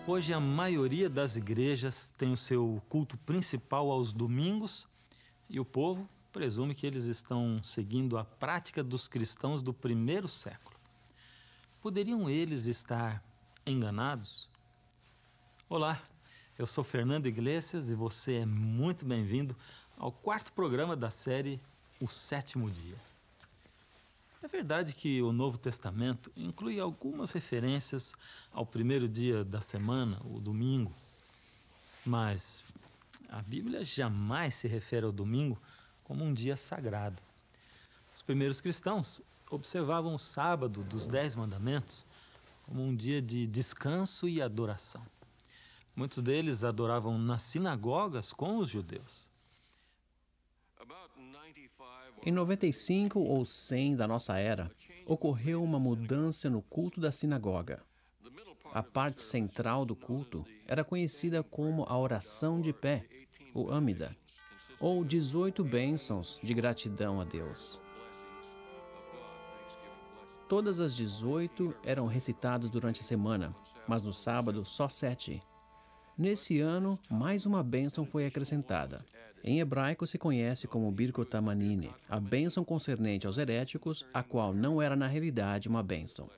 Hoje a maioria das igrejas tem o seu culto principal aos domingos e o povo presume que eles estão seguindo a prática dos cristãos do primeiro século. Poderiam eles estar enganados? Olá, eu sou Fernando Iglesias e você é muito bem-vindo ao quarto programa da série O Sétimo Dia. É verdade que o Novo Testamento inclui algumas referências ao primeiro dia da semana, o domingo, mas a Bíblia jamais se refere ao domingo como um dia sagrado. Os primeiros cristãos observavam o sábado dos 10 mandamentos como um dia de descanso e adoração. Muitos deles adoravam nas sinagogas com os judeus. Em 95 ou 100 da nossa era, ocorreu uma mudança no culto da sinagoga. A parte central do culto era conhecida como a oração de pé, o Âmida, ou 18 bênçãos de gratidão a Deus. Todas as 18 eram recitadas durante a semana, mas no sábado só 7. Nesse ano, mais uma bênção foi acrescentada. Em hebraico se conhece como Birkot HaManine, a bênção concernente aos heréticos, a qual não era na realidade uma bênção.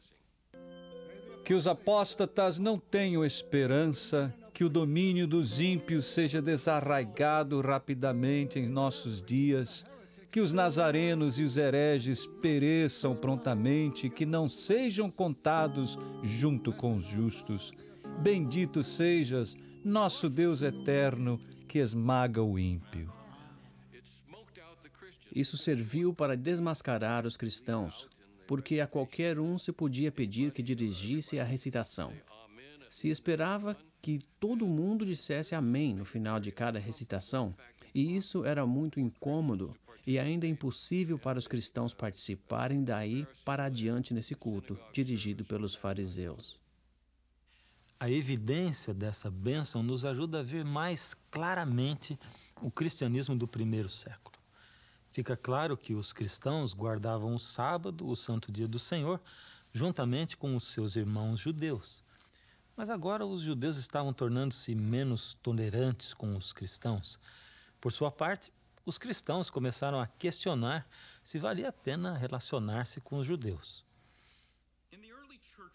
Que os apóstatas não tenham esperança, que o domínio dos ímpios seja desarraigado rapidamente em nossos dias, que os nazarenos e os hereges pereçam prontamente, que não sejam contados junto com os justos. Bendito sejas, nosso Deus eterno, que esmaga o ímpio. Isso serviu para desmascarar os cristãos, porque a qualquer um se podia pedir que dirigisse a recitação. Se esperava que todo mundo dissesse amém no final de cada recitação, e isso era muito incômodo e ainda impossível para os cristãos participarem daí para adiante nesse culto, dirigido pelos fariseus. A evidência dessa bênção nos ajuda a ver mais claramente o cristianismo do primeiro século. Fica claro que os cristãos guardavam o sábado, o santo dia do Senhor, juntamente com os seus irmãos judeus. Mas agora os judeus estavam tornando-se menos tolerantes com os cristãos. Por sua parte, os cristãos começaram a questionar se valia a pena relacionar-se com os judeus.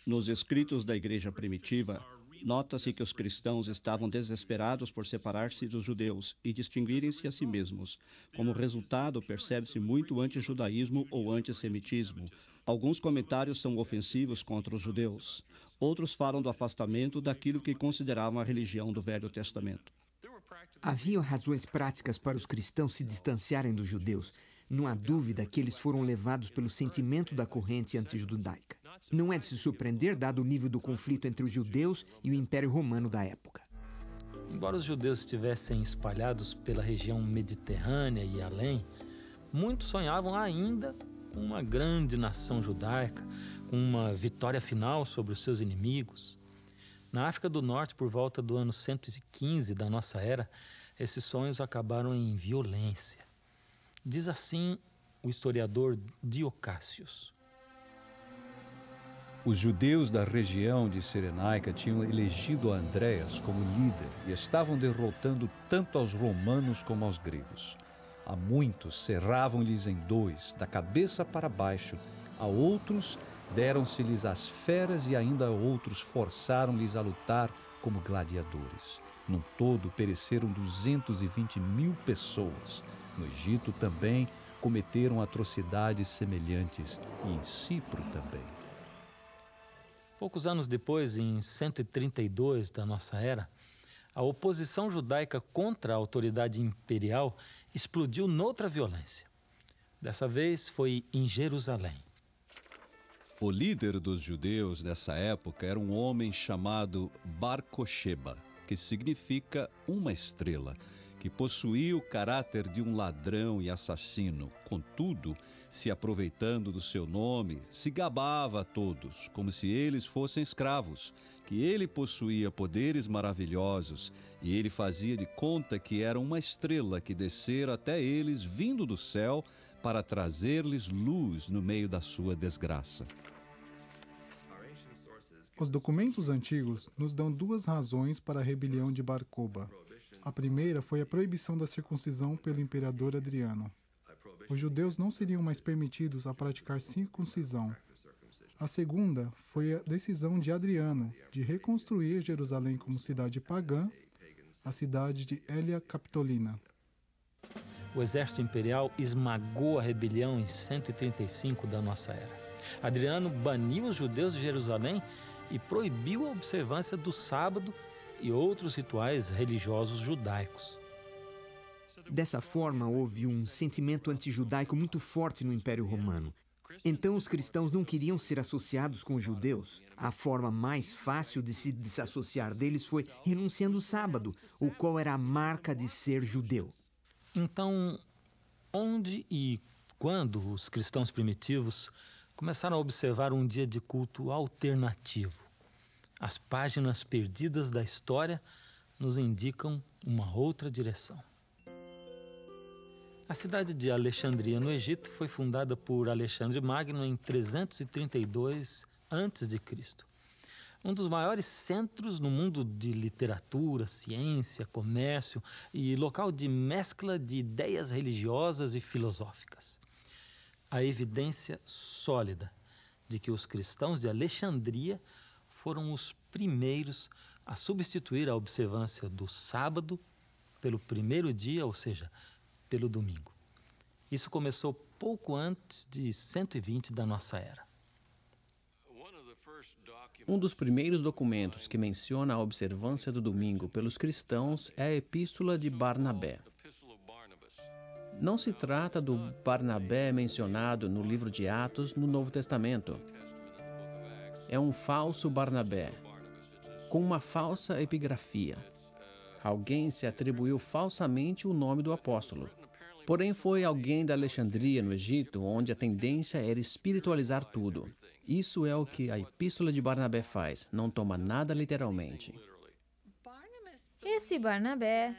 Nos escritos da igreja primitiva, nota-se que os cristãos estavam desesperados por separar-se dos judeus e distinguirem-se a si mesmos. Como resultado, percebe-se muito antijudaísmo ou antissemitismo. Alguns comentários são ofensivos contra os judeus. Outros falam do afastamento daquilo que consideravam a religião do Velho Testamento. Havia razões práticas para os cristãos se distanciarem dos judeus. Não há dúvida que eles foram levados pelo sentimento da corrente antijudaica. Não é de se surpreender, dado o nível do conflito entre os judeus e o Império Romano da época. Embora os judeus estivessem espalhados pela região mediterrânea e além, muitos sonhavam ainda com uma grande nação judaica, com uma vitória final sobre os seus inimigos. Na África do Norte, por volta do ano 115 da nossa era, esses sonhos acabaram em violência. Diz assim o historiador Diocácios. Os judeus da região de Cirenaica tinham elegido Andréas como líder e estavam derrotando tanto aos romanos como aos gregos. A muitos cerravam-lhes em dois, da cabeça para baixo, a outros deram-se-lhes as feras e ainda a outros forçaram-lhes a lutar como gladiadores. Num todo, pereceram 220.000 pessoas. No Egito também cometeram atrocidades semelhantes e em Cipro também. Poucos anos depois, em 132 da nossa era, a oposição judaica contra a autoridade imperial explodiu noutra violência. Dessa vez foi em Jerusalém. O líder dos judeus nessa época era um homem chamado Bar Cocheba, que significa uma estrela, que possuía o caráter de um ladrão e assassino. Contudo, se aproveitando do seu nome, se gabava a todos, como se eles fossem escravos, que ele possuía poderes maravilhosos, e ele fazia de conta que era uma estrela que descera até eles vindo do céu para trazer-lhes luz no meio da sua desgraça. Os documentos antigos nos dão duas razões para a rebelião de Bar Kokhba. A primeira foi a proibição da circuncisão pelo imperador Adriano. Os judeus não seriam mais permitidos a praticar circuncisão. A segunda foi a decisão de Adriano de reconstruir Jerusalém como cidade pagã, a cidade de Hélia Capitolina. O exército imperial esmagou a rebelião em 135 da nossa era. Adriano baniu os judeus de Jerusalém e proibiu a observância do sábado e outros rituais religiosos judaicos. Dessa forma, houve um sentimento antijudaico muito forte no Império Romano. Então, os cristãos não queriam ser associados com os judeus. A forma mais fácil de se desassociar deles foi renunciando o sábado, o qual era a marca de ser judeu. Então, onde e quando os cristãos primitivos começaram a observar um dia de culto alternativo? As páginas perdidas da história nos indicam uma outra direção. A cidade de Alexandria, no Egito, foi fundada por Alexandre Magno em 332 a.C. Um dos maiores centros no mundo de literatura, ciência, comércio e local de mescla de ideias religiosas e filosóficas. A evidência sólida de que os cristãos de Alexandria foram os primeiros a substituir a observância do sábado pelo primeiro dia, ou seja, pelo domingo. Isso começou pouco antes de 120 da nossa era. Um dos primeiros documentos que menciona a observância do domingo pelos cristãos é a Epístola de Barnabé. Não se trata do Barnabé mencionado no livro de Atos no Novo Testamento. É um falso Barnabé, com uma falsa epigrafia. Alguém se atribuiu falsamente o nome do apóstolo. Porém, foi alguém da Alexandria, no Egito, onde a tendência era espiritualizar tudo. Isso é o que a Epístola de Barnabé faz, não toma nada literalmente. Esse Barnabé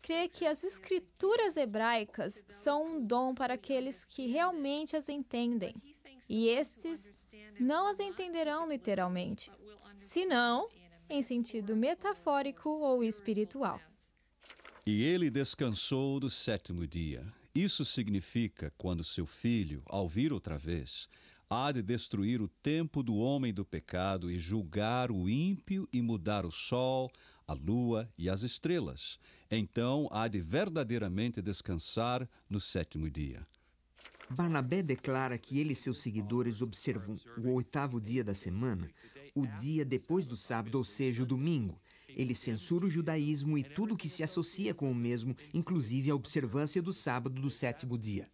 crê que as escrituras hebraicas são um dom para aqueles que realmente as entendem. E estes não as entenderão literalmente, senão em sentido metafórico ou espiritual. E ele descansou do sétimo dia. Isso significa, quando seu filho, ao vir outra vez, há de destruir o tempo do homem do pecado e julgar o ímpio e mudar o sol, a lua e as estrelas. Então há de verdadeiramente descansar no sétimo dia. Barnabé declara que ele e seus seguidores observam o oitavo dia da semana, o dia depois do sábado, ou seja, o domingo. Ele censura o judaísmo e tudo que se associa com o mesmo, inclusive a observância do sábado do sétimo dia.